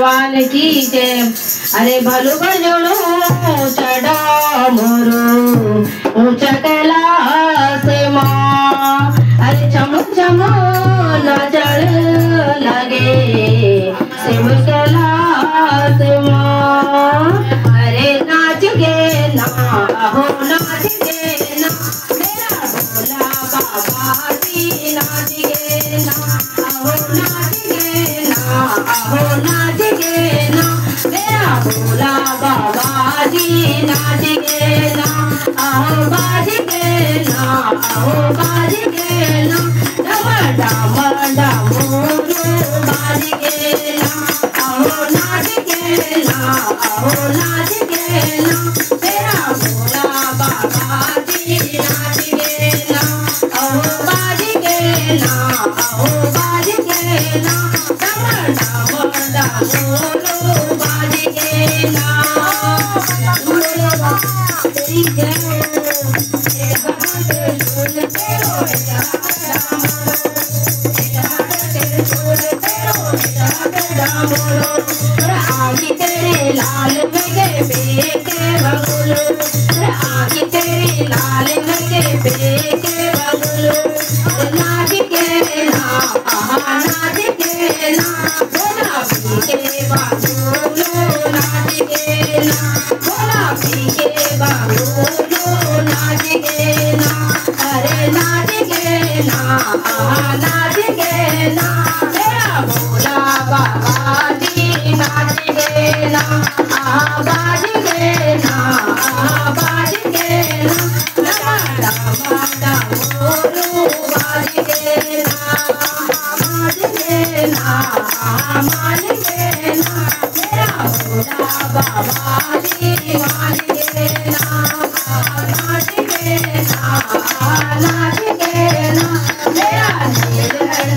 भगवान की जय। अरे भलु भजोड़ो चढ़ा मोरो ऊंचा कैलाश माँ। अरे चम चम न चढ़ लगे शिव कैलाश माँ। अरे नाच गे ना हो नाच गे ना मेरा भोला बाबा जी। नाच गे ना हो नाच गे ना हो नाच गे ना मेरा भोला बाबा जी। नाच गे ना आओ बाज गे ना आओ बाज गे ना डम डम डमोरो बाज गे ना आओ नाच गे ना आओ नाच गे ना मेरा भोला बाबा जी। नाच गे ना आओ बाज गे ना आओ बाज गे ना डम डम डमोरो बाज गे ना। तेरी जय आगे तेरे लाल मेरे बेटे बबुल। आगे तेरे लाल मेरे बेटे बबुल। नाच के ना नाच के ना भोला के बाबुल। नाच के ना भोला के बाबुल। नाच के ना अरे नाच के ना नाच के ना मेरा भोला बाबा जी। नाच गे ना बाज गे ना बाज गे ना डम डम डमोरो बाज गे ना। बाज गे ना मान गे ना मेरा भोला बाबा जी। मान गे ना नाच गे ना नाच गे ना मेरा नीलकंठ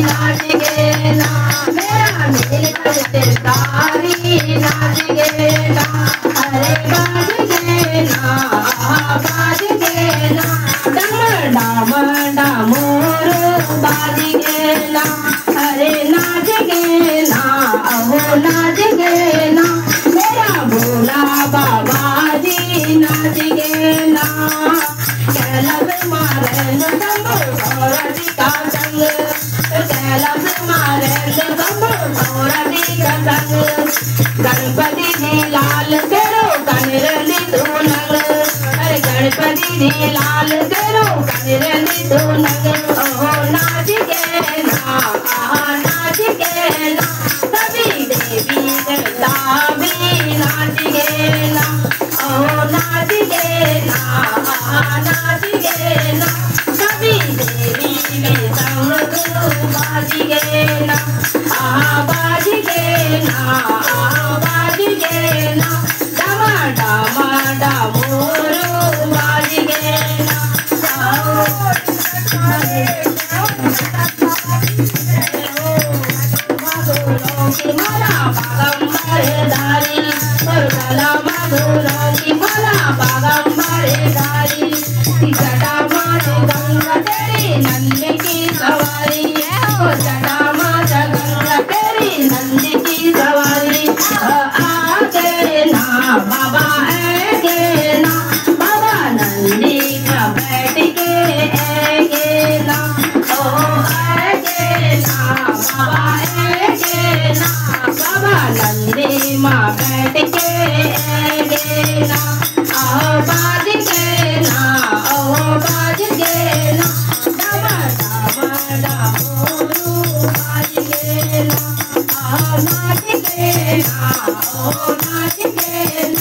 नाच गे ना मेरा नीलकंठ नाच गे ना। अरे बाज गे ना बाज गे ना डम डम डमोरो बाज गे ना। अरे नाच गे ना अहो नाच गे ना मेरा भोला बाबा जी। नाच गे ना कैलाश मारे न डम्बो गौरवी का संग। कैलाश मारे न डम्बो गौरवी का संग। गणपति जी लाल तेरो कनरली धुनंग। अरे गणपति जी लाल तेरो कनरली धुनंग। ओहो नाच गे ना नाच गे ना सभी देवी देवता भी नाच गे ना। ओहो नाच गे ना नाच गे ना सभी देवी भी संग बाज गे ना बाज गे ना बाज गे ना डम डम डमोरो बाज गे ना। मला बागंबर धारी करुणाला मधुरारी मला बागंबर धारी। जटा मात गंगा तेरी नंदी की सवारी। जटा मात गंगा तेरी नंदी की सवारी। आगे ना बाबा आगे ना बाबा नंदी का बैठ के आगे ना। ओ आगे ना बाबा आगे ना बाबा नंदी माँ बैठ के आगे ना। आओ बाज गे ना ओ बाज गे ना डम डम डमोरो बाज गे ना। आओ नाच गे ना ओ नाच गे ना